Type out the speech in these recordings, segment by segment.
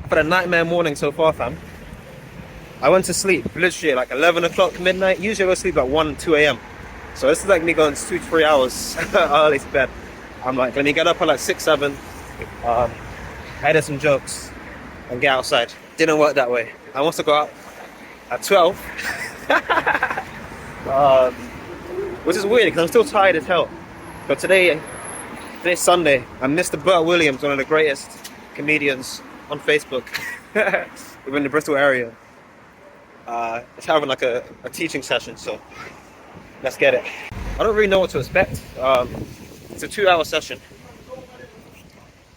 for the nightmare morning so far, fam. I went to sleep literally at like 11 o'clock midnight. Usually I go to sleep at 1, 2 a.m. So this is like me going 2 to 3 hours early to bed. I'm like, let me get up at like 6, 7, edit some jokes, and get outside. Didn't work that way. I want to go out at 12, which is weird because I'm still tired as hell. But today's Sunday, and Mr. Burt Williams, one of the greatest comedians on Facebook within the Bristol area, is having like a teaching session, so let's get it. I don't really know what to expect. It's a 2-hour session,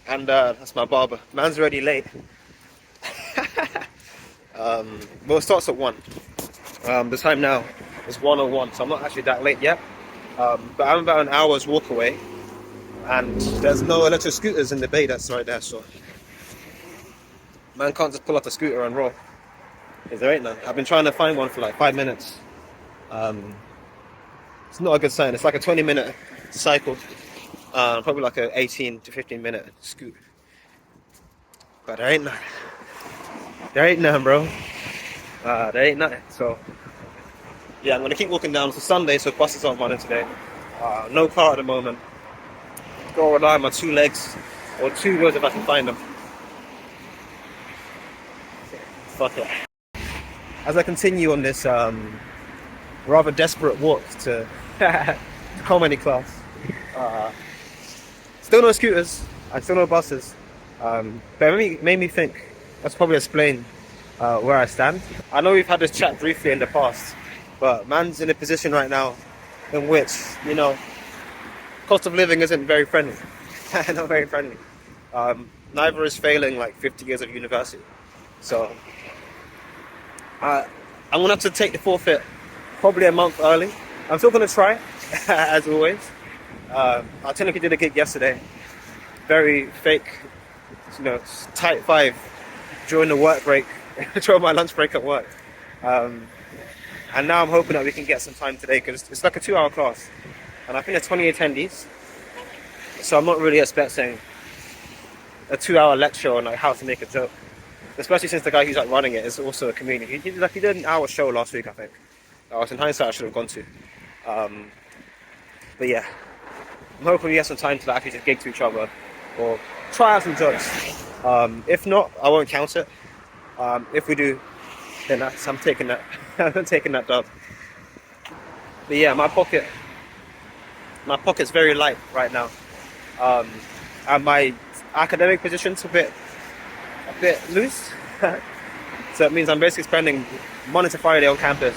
and that's my barber. Man's already late. Well, it starts at 1. The time now is 1:01, so I'm not actually that late yet. But I'm about an hour's walk away, and there's no electric scooters in the bay that's right there, so man can't just pull up a scooter and roll. Because there ain't none. I've been trying to find one for like 5 minutes. It's not a good sign. It's like a 20-minute cycle, probably like a 18 to 15-minute scoot. But there ain't none. There ain't none, bro. There ain't nothing. So yeah, I'm gonna keep walking down. It's Sunday, so buses aren't running today. No car at the moment. Gotta rely on my 2 legs, or 2 wheels if I can find them. Fuck it. As I continue on this rather desperate walk to comedy class, still no scooters and still no buses, but it made me think. That's probably explain where I stand. I know we've had this chat briefly in the past, but man's in a position right now in which, you know, cost of living isn't very friendly. Not very friendly. Neither is failing like 50 years of university. So I'm gonna have to take the forfeit probably a month early. I'm still gonna try, as always. I technically did a gig yesterday, very fake, you know, tight 5 during the work break, during my lunch break at work. And now I'm hoping that we can get some time today because it's like a 2-hour class, and I think there's 20 attendees. So I'm not really expecting a 2-hour lecture on like how to make a joke. Especially since the guy who's like running it is also a comedian. He did an hour show last week, I think. In hindsight, I should have gone to. But yeah, I'm hoping we have some time to actually just gig to each other or try out some jokes. If not, I won't count it. If we do, then I'm taking that. I'm taking that dub. But yeah, my pocket's very light right now, and my academic position's a bit loose. So it means I'm basically spending Monday to Friday on campus,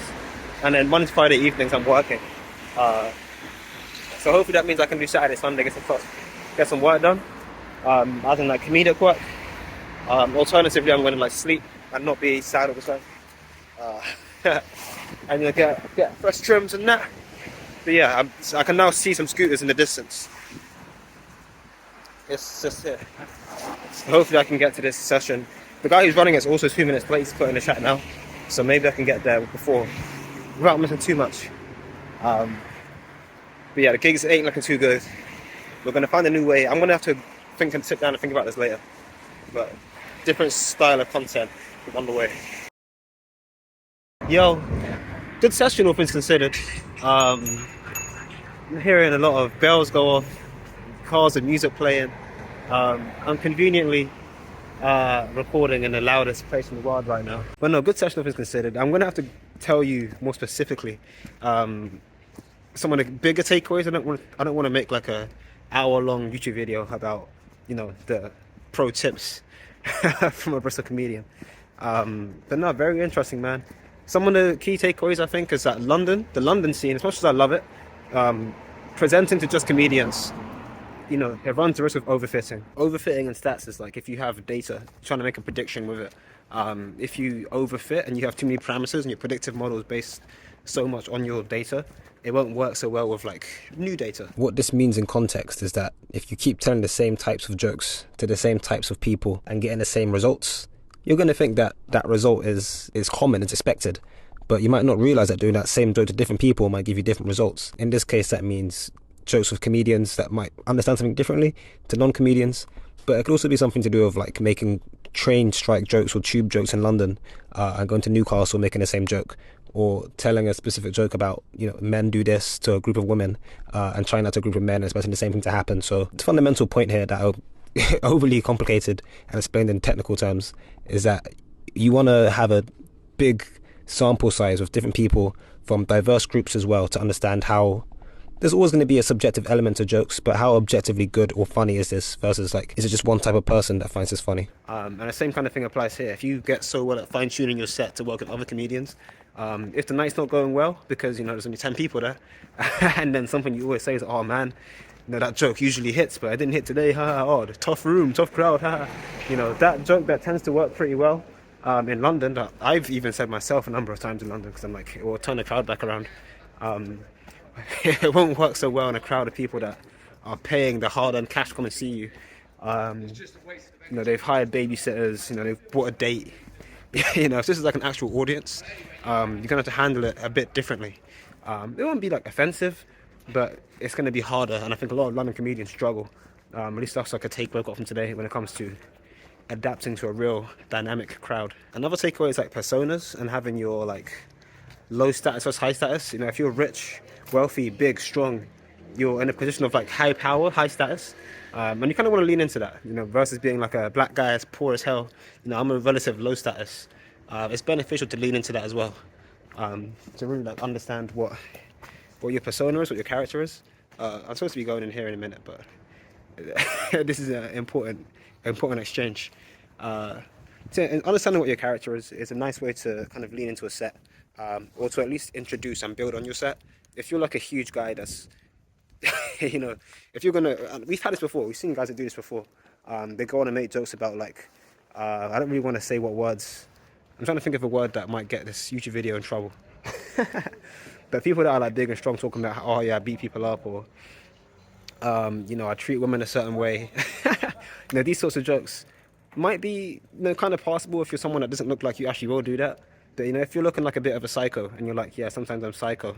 and then Monday to Friday evenings I'm working. So hopefully that means I can do Saturday, Sunday, get some work done, as in like comedic work. Alternatively, I'm going to like sleep and not be sad all the time, and you know, get fresh trims and that. But yeah, I can now see some scooters in the distance. It's just here. Hopefully I can get to this session. The guy who's running it's also 2 minutes late. He's put in the chat now, so maybe I can get there before, without missing too much. But yeah, the gigs ain't looking too good. We're gonna find a new way. I'm gonna have to sit down and think about this later. But different style of content on the way. Yo, good session all things considered. I'm hearing a lot of bells go off, cars and music playing. I'm conveniently recording in the loudest place in the world right now. But no, good session all things considered. I'm gonna have to tell you more specifically some of the bigger takeaways. I don't want to make like a hour-long YouTube video about, you know, the pro tips from a Bristol comedian. But no, very interesting, man. Some of the key takeaways I think is that the London scene, as much as I love it, presenting to just comedians, you know, it runs the risk of overfitting. Overfitting in stats is like if you have data, trying to make a prediction with it. If you overfit and you have too many parameters and your predictive model is based so much on your data, it won't work so well with like new data. What this means in context is that if you keep telling the same types of jokes to the same types of people and getting the same results, you're going to think that that result is common, it's expected. But you might not realize that doing that same joke to different people might give you different results. In this case, that means jokes with comedians that might understand something differently to non-comedians But it could also be something to do with like making train strike jokes or tube jokes in London, and going to Newcastle making the same joke, or telling a specific joke about men do this to a group of women, and trying that to a group of men and expecting the same thing to happen. So the fundamental point here that overly complicated and explained in technical terms is that you want to have a big sample size of different people from diverse groups as well to understand how there's always going to be a subjective element to jokes, but how objectively good or funny is this versus like, is it just one type of person that finds this funny? And the same kind of thing applies here. If you get so well at fine tuning your set to work with other comedians, if the night's not going well because there's only 10 people there, and then something you always say is, "Oh man, that joke usually hits, but I didn't hit today." Ha, oh, the tough room, tough crowd. Ha. That joke that tends to work pretty well in London. That I've even said myself a number of times in London because I'm like, it will turn the crowd back around. It won't work so well in a crowd of people that are paying the hard-earned cash to come and see you. They've hired babysitters. They've bought a date. If this is like an actual audience, you're gonna have to handle it a bit differently. It won't be like offensive, but it's gonna be harder. And I think a lot of London comedians struggle. At least that's like a takeaway I got from today when it comes to adapting to a real dynamic crowd. Another takeaway is like personas and having your like low status versus high status. If you're rich, wealthy, big, strong, you're in a position of like high power, high status, and you kind of want to lean into that, versus being like a black guy as poor as hell. I'm a relative low status. It's beneficial to lean into that as well, to really like understand what your persona is, what your character is. I'm supposed to be going in here in a minute, but this is an important exchange. Understanding what your character is a nice way to kind of lean into a set, or to at least introduce and build on your set. If you're like a huge guy that's, if you're gonna, we've had this before, we've seen guys that do this before. They go on and make jokes about like, I don't really want to say what words. I'm trying to think of a word that might get this YouTube video in trouble. But people that are like big and strong talking about, oh yeah, I beat people up, or I treat women a certain way. These sorts of jokes might be kind of passable if you're someone that doesn't look like you actually will do that. But if you're looking like a bit of a psycho and you're like, yeah, sometimes I'm psycho,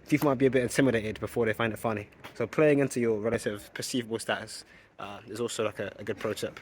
people might be a bit intimidated before they find it funny. So playing into your relative perceivable status is also like a good pro tip.